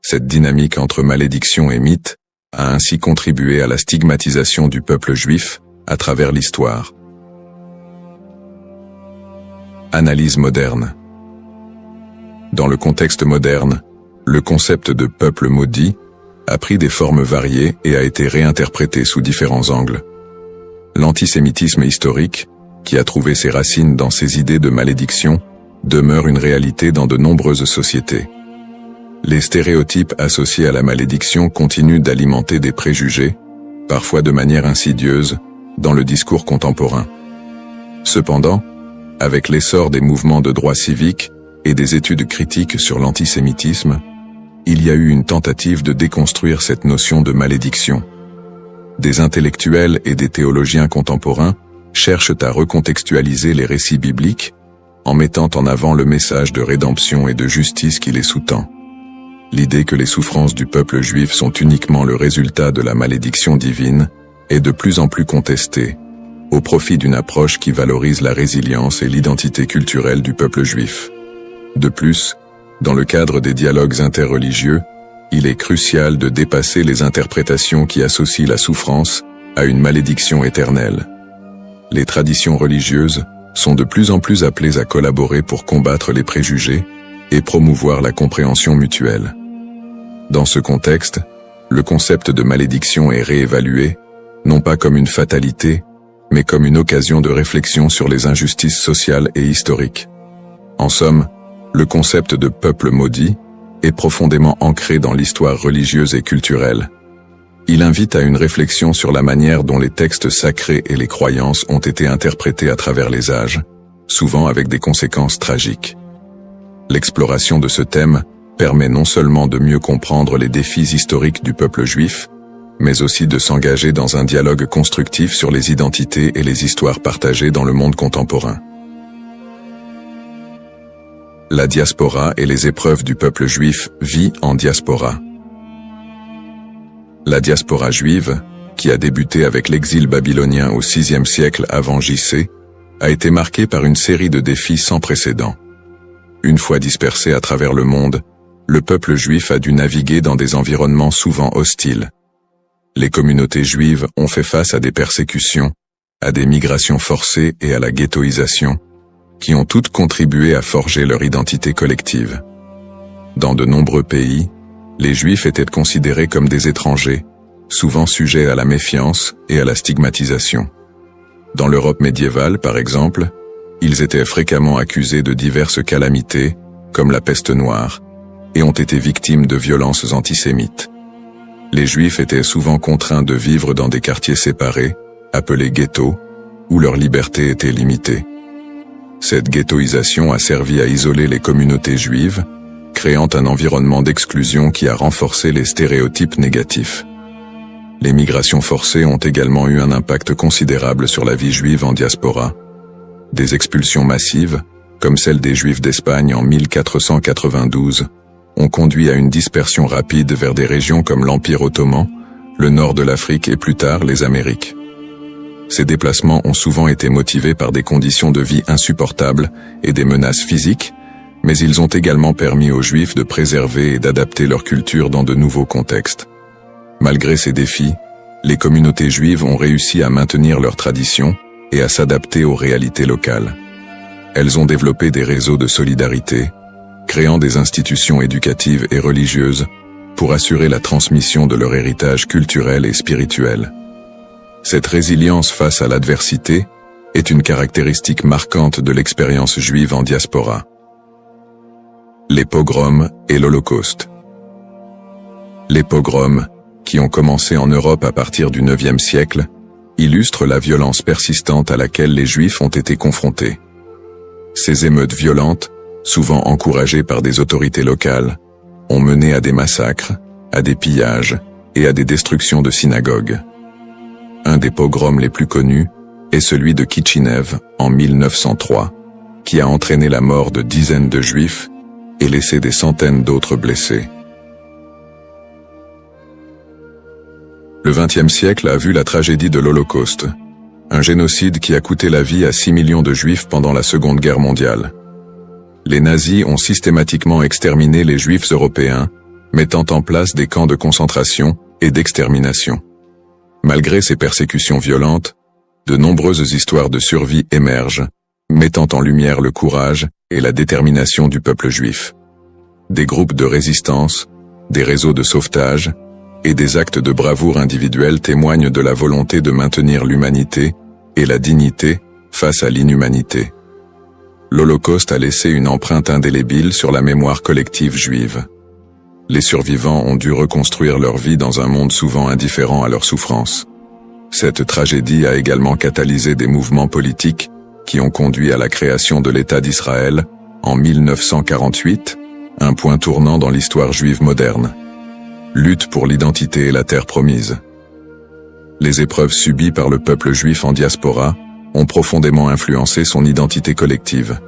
A: Cette dynamique entre malédiction et mythe a ainsi contribué à la stigmatisation du peuple juif à travers l'histoire. Analyse moderne. Dans le contexte moderne, le concept de peuple maudit a pris des formes variées et a été réinterprété sous différents angles. L'antisémitisme historique, qui a trouvé ses racines dans ces idées de malédiction, demeure une réalité dans de nombreuses sociétés. Les stéréotypes associés à la malédiction continuent d'alimenter des préjugés, parfois de manière insidieuse, dans le discours contemporain. Cependant, avec l'essor des mouvements de droits civiques et des études critiques sur l'antisémitisme, il y a eu une tentative de déconstruire cette notion de malédiction. Des intellectuels et des théologiens contemporains cherchent à recontextualiser les récits bibliques en mettant en avant le message de rédemption et de justice qui les sous-tend. L'idée que les souffrances du peuple juif sont uniquement le résultat de la malédiction divine est de plus en plus contestée, au profit d'une approche qui valorise la résilience et l'identité culturelle du peuple juif. De plus, dans le cadre des dialogues interreligieux, il est crucial de dépasser les interprétations qui associent la souffrance à une malédiction éternelle. Les traditions religieuses sont de plus en plus appelées à collaborer pour combattre les préjugés et promouvoir la compréhension mutuelle. Dans ce contexte, le concept de malédiction est réévalué, non pas comme une fatalité, mais comme une occasion de réflexion sur les injustices sociales et historiques. En somme, le concept de peuple maudit est profondément ancré dans l'histoire religieuse et culturelle. Il invite à une réflexion sur la manière dont les textes sacrés et les croyances ont été interprétés à travers les âges, souvent avec des conséquences tragiques. L'exploration de ce thème permet non seulement de mieux comprendre les défis historiques du peuple juif, mais aussi de s'engager dans un dialogue constructif sur les identités et les histoires partagées dans le monde contemporain. La diaspora et les épreuves du peuple juif vit en diaspora. La diaspora juive, qui a débuté avec l'exil babylonien au VIe siècle avant J.C., a été marquée par une série de défis sans précédent. Une fois dispersé à travers le monde, le peuple juif a dû naviguer dans des environnements souvent hostiles. Les communautés juives ont fait face à des persécutions, à des migrations forcées et à la ghettoisation, qui ont toutes contribué à forger leur identité collective. Dans de nombreux pays, les Juifs étaient considérés comme des étrangers, souvent sujets à la méfiance et à la stigmatisation. Dans l'Europe médiévale, par exemple, ils étaient fréquemment accusés de diverses calamités, comme la peste noire, et ont été victimes de violences antisémites. Les Juifs étaient souvent contraints de vivre dans des quartiers séparés, appelés ghettos, où leur liberté était limitée. Cette ghettoisation a servi à isoler les communautés juives, créant un environnement d'exclusion qui a renforcé les stéréotypes négatifs. Les migrations forcées ont également eu un impact considérable sur la vie juive en diaspora. Des expulsions massives, comme celle des Juifs d'Espagne en 1492, ont conduit à une dispersion rapide vers des régions comme l'Empire ottoman, le nord de l'Afrique et plus tard les Amériques. Ces déplacements ont souvent été motivés par des conditions de vie insupportables et des menaces physiques, mais ils ont également permis aux Juifs de préserver et d'adapter leur culture dans de nouveaux contextes. Malgré ces défis, les communautés juives ont réussi à maintenir leurs traditions et à s'adapter aux réalités locales. Elles ont développé des réseaux de solidarité, créant des institutions éducatives et religieuses pour assurer la transmission de leur héritage culturel et spirituel. Cette résilience face à l'adversité est une caractéristique marquante de l'expérience juive en diaspora. Les pogroms et l'Holocauste. Les pogroms, qui ont commencé en Europe à partir du IXe siècle, illustrent la violence persistante à laquelle les Juifs ont été confrontés. Ces émeutes violentes souvent encouragés par des autorités locales, ont mené à des massacres, à des pillages et à des destructions de synagogues. Un des pogroms les plus connus est celui de Kitchinev en 1903, qui a entraîné la mort de dizaines de Juifs et laissé des centaines d'autres blessés. Le XXe siècle a vu la tragédie de l'Holocauste, un génocide qui a coûté la vie à 6 millions de Juifs pendant la Seconde Guerre mondiale. Les nazis ont systématiquement exterminé les Juifs européens, mettant en place des camps de concentration et d'extermination. Malgré ces persécutions violentes, de nombreuses histoires de survie émergent, mettant en lumière le courage et la détermination du peuple juif. Des groupes de résistance, des réseaux de sauvetage et des actes de bravoure individuels témoignent de la volonté de maintenir l'humanité et la dignité face à l'inhumanité. L'Holocauste a laissé une empreinte indélébile sur la mémoire collective juive. Les survivants ont dû reconstruire leur vie dans un monde souvent indifférent à leurs souffrances. Cette tragédie a également catalysé des mouvements politiques qui ont conduit à la création de l'État d'Israël en 1948, un point tournant dans l'histoire juive moderne. Lutte pour l'identité et la terre promise. Les épreuves subies par le peuple juif en diaspora ont profondément influencé son identité collective.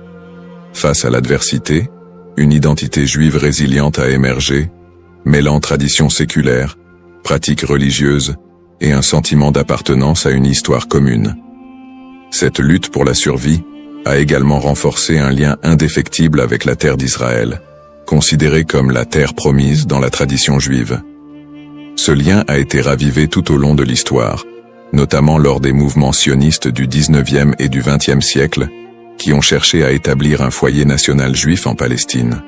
A: Face à l'adversité, une identité juive résiliente a émergé, mêlant traditions séculaires, pratiques religieuses et un sentiment d'appartenance à une histoire commune. Cette lutte pour la survie a également renforcé un lien indéfectible avec la terre d'Israël, considérée comme la terre promise dans la tradition juive. Ce lien a été ravivé tout au long de l'histoire, notamment lors des mouvements sionistes du XIXe et du XXe siècle, qui ont cherché à établir un foyer national juif en Palestine.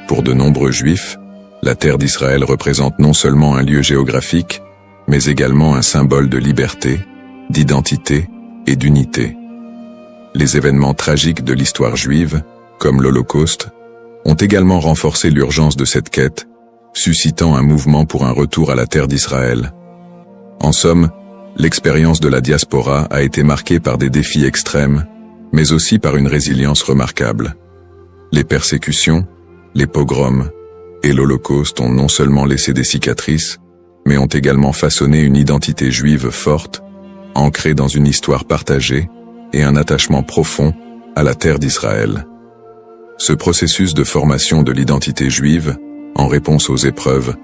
A: Pour de nombreux juifs, la terre d'Israël représente non seulement un lieu géographique, mais également un symbole de liberté, d'identité et d'unité. Les événements tragiques de l'histoire juive, comme l'Holocauste, ont également renforcé l'urgence de cette quête, suscitant un mouvement pour un retour à la terre d'Israël. En somme, l'expérience de la diaspora a été marquée par des défis extrêmes, mais aussi par une résilience remarquable. Les persécutions, les pogroms et l'Holocauste ont non seulement laissé des cicatrices, mais ont également façonné une identité juive forte, ancrée dans une histoire partagée et un attachement profond à la terre d'Israël. Ce processus de formation de l'identité juive, en réponse aux épreuves,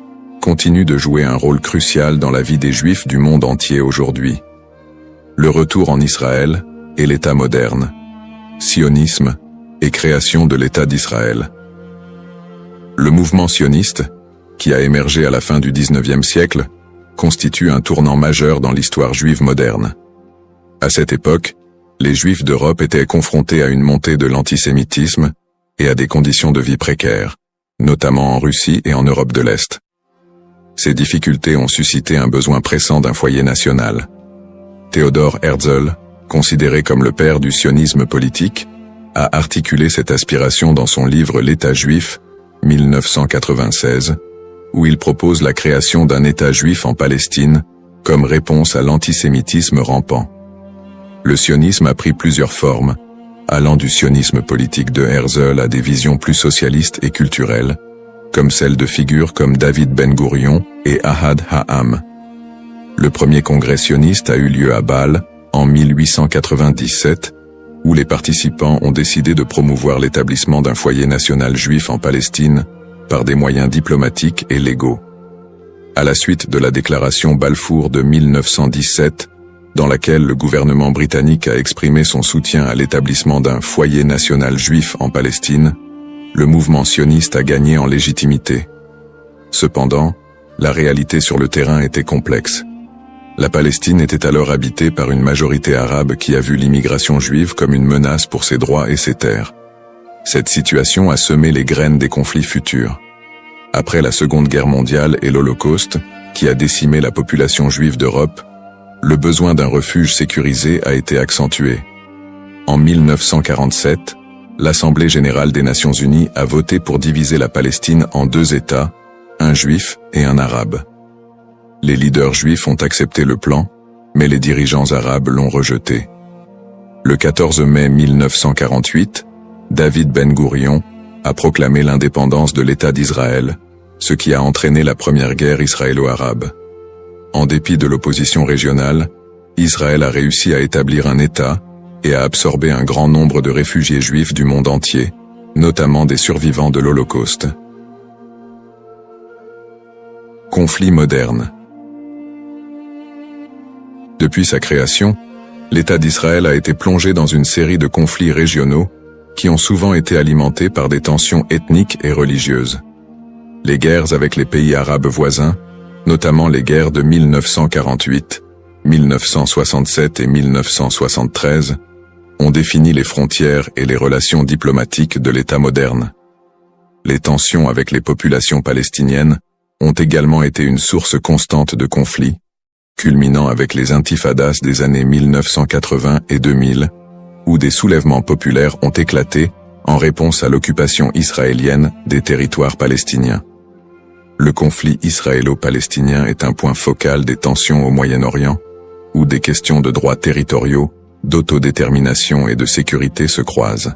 A: continue de jouer un rôle crucial dans la vie des Juifs du monde entier aujourd'hui. Le retour en Israël et l'État moderne, sionisme et création de l'État d'Israël. Le mouvement sioniste, qui a émergé à la fin du XIXe siècle, constitue un tournant majeur dans l'histoire juive moderne. À cette époque, les Juifs d'Europe étaient confrontés à une montée de l'antisémitisme et à des conditions de vie précaires, notamment en Russie et en Europe de l'Est. Ces difficultés ont suscité un besoin pressant d'un foyer national. Theodor Herzl, considéré comme le père du sionisme politique, a articulé cette aspiration dans son livre L'État juif, 1996, où il propose la création d'un État juif en Palestine comme réponse à l'antisémitisme rampant. Le sionisme a pris plusieurs formes, allant du sionisme politique de Herzl à des visions plus socialistes et culturelles, comme celles de figures comme David Ben-Gourion et Ahad Ha'am. Le premier congrès sioniste a eu lieu à Bâle, en 1897, où les participants ont décidé de promouvoir l'établissement d'un foyer national juif en Palestine par des moyens diplomatiques et légaux. À la suite de la déclaration Balfour de 1917, dans laquelle le gouvernement britannique a exprimé son soutien à l'établissement d'un foyer national juif en Palestine, le mouvement sioniste a gagné en légitimité. Cependant, la réalité sur le terrain était complexe. La Palestine était alors habitée par une majorité arabe qui a vu l'immigration juive comme une menace pour ses droits et ses terres. Cette situation a semé les graines des conflits futurs. Après la Seconde Guerre mondiale et l'Holocauste, qui a décimé la population juive d'Europe, le besoin d'un refuge sécurisé a été accentué. En 1947, l'Assemblée générale des Nations unies a voté pour diviser la Palestine en deux États, un juif et un arabe. Les leaders juifs ont accepté le plan, mais les dirigeants arabes l'ont rejeté. Le 14 mai 1948, David Ben-Gourion, a proclamé l'indépendance de l'État d'Israël, ce qui a entraîné la première guerre israélo-arabe. En dépit de l'opposition régionale, Israël a réussi à établir un État et à absorber un grand nombre de réfugiés juifs du monde entier, notamment des survivants de l'Holocauste. Conflit moderne. Depuis sa création, l'État d'Israël a été plongé dans une série de conflits régionaux qui ont souvent été alimentés par des tensions ethniques et religieuses. Les guerres avec les pays arabes voisins, notamment les guerres de 1948, 1967 et 1973, ont défini les frontières et les relations diplomatiques de l'État moderne. Les tensions avec les populations palestiniennes ont également été une source constante de conflits, culminant avec les intifadas des années 1980 et 2000, où des soulèvements populaires ont éclaté en réponse à l'occupation israélienne des territoires palestiniens. Le conflit israélo-palestinien est un point focal des tensions au Moyen-Orient, où des questions de droits territoriaux, d'autodétermination et de sécurité se croisent.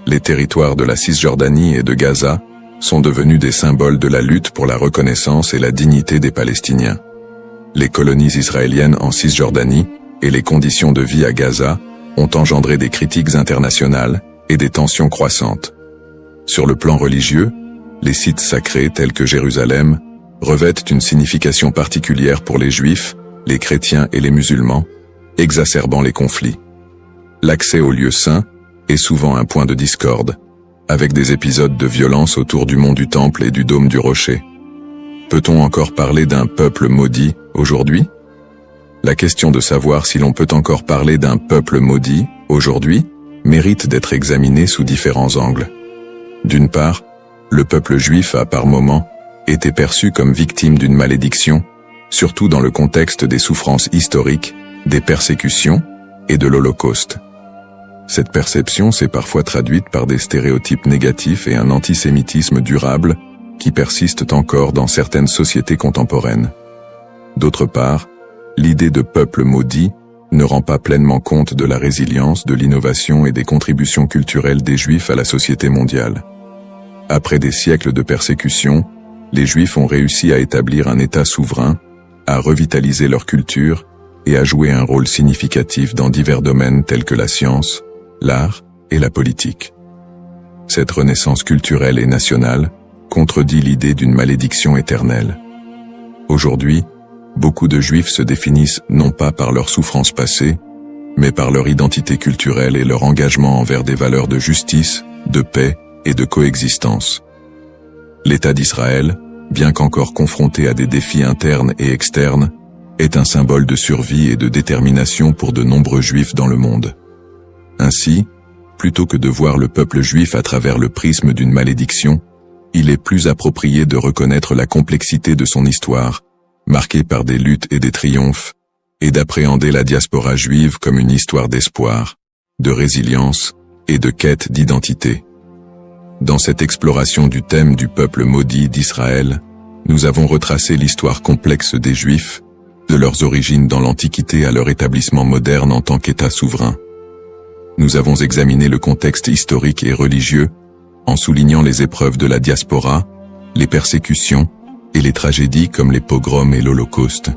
A: Les territoires de la Cisjordanie et de Gaza sont devenus des symboles de la lutte pour la reconnaissance et la dignité des Palestiniens. Les colonies israéliennes en Cisjordanie et les conditions de vie à Gaza ont engendré des critiques internationales et des tensions croissantes. Sur le plan religieux, les sites sacrés tels que Jérusalem revêtent une signification particulière pour les Juifs, les chrétiens et les musulmans, exacerbant les conflits. L'accès aux lieux saints est souvent un point de discorde, avec des épisodes de violence autour du mont du Temple et du dôme du Rocher. Peut-on encore parler d'un peuple maudit aujourd'hui? La question de savoir si l'on peut encore parler d'un peuple maudit aujourd'hui mérite d'être examinée sous différents angles. D'une part, le peuple juif a par moments été perçu comme victime d'une malédiction, surtout dans le contexte des souffrances historiques, des persécutions et de l'Holocauste. Cette perception s'est parfois traduite par des stéréotypes négatifs et un antisémitisme durable qui persistent encore dans certaines sociétés contemporaines. D'autre part, l'idée de peuple maudit ne rend pas pleinement compte de la résilience, de l'innovation et des contributions culturelles des Juifs à la société mondiale. Après des siècles de persécution, les Juifs ont réussi à établir un État souverain, à revitaliser leur culture et à jouer un rôle significatif dans divers domaines tels que la science, l'art et la politique. Cette renaissance culturelle et nationale contredit l'idée d'une malédiction éternelle. Aujourd'hui, beaucoup de Juifs se définissent non pas par leurs souffrances passées, mais par leur identité culturelle et leur engagement envers des valeurs de justice, de paix et de coexistence. L'État d'Israël, bien qu'encore confronté à des défis internes et externes, est un symbole de survie et de détermination pour de nombreux Juifs dans le monde. Ainsi, plutôt que de voir le peuple juif à travers le prisme d'une malédiction, il est plus approprié de reconnaître la complexité de son histoire, marquée par des luttes et des triomphes, et d'appréhender la diaspora juive comme une histoire d'espoir, de résilience et de quête d'identité. Dans cette exploration du thème du peuple maudit d'Israël, nous avons retracé l'histoire complexe des Juifs, de leurs origines dans l'Antiquité à leur établissement moderne en tant qu'État souverain. Nous avons examiné le contexte historique et religieux, en soulignant les épreuves de la diaspora, les persécutions et les tragédies comme les pogroms et l'Holocauste.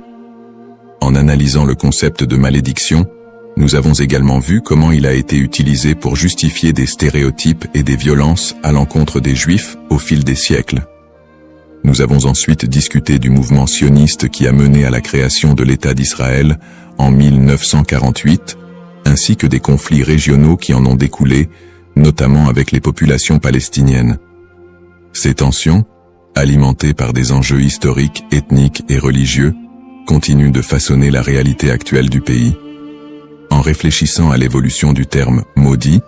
A: En analysant le concept de malédiction, nous avons également vu comment il a été utilisé pour justifier des stéréotypes et des violences à l'encontre des Juifs au fil des siècles. Nous avons ensuite discuté du mouvement sioniste qui a mené à la création de l'État d'Israël en 1948, ainsi que des conflits régionaux qui en ont découlé, notamment avec les populations palestiniennes. Ces tensions, alimentées par des enjeux historiques, ethniques et religieux, continuent de façonner la réalité actuelle du pays. En réfléchissant à l'évolution du terme « maudit »,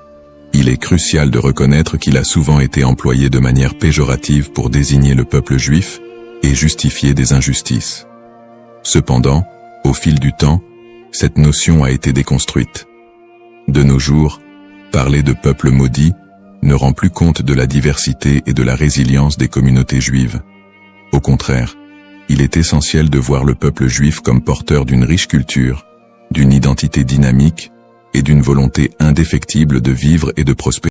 A: il est crucial de reconnaître qu'il a souvent été employé de manière péjorative pour désigner le peuple juif et justifier des injustices. Cependant, au fil du temps, cette notion a été déconstruite. De nos jours, parler de peuple maudit ne rend plus compte de la diversité et de la résilience des communautés juives. Au contraire, il est essentiel de voir le peuple juif comme porteur d'une riche culture, d'une identité dynamique et d'une volonté indéfectible de vivre et de prospérer.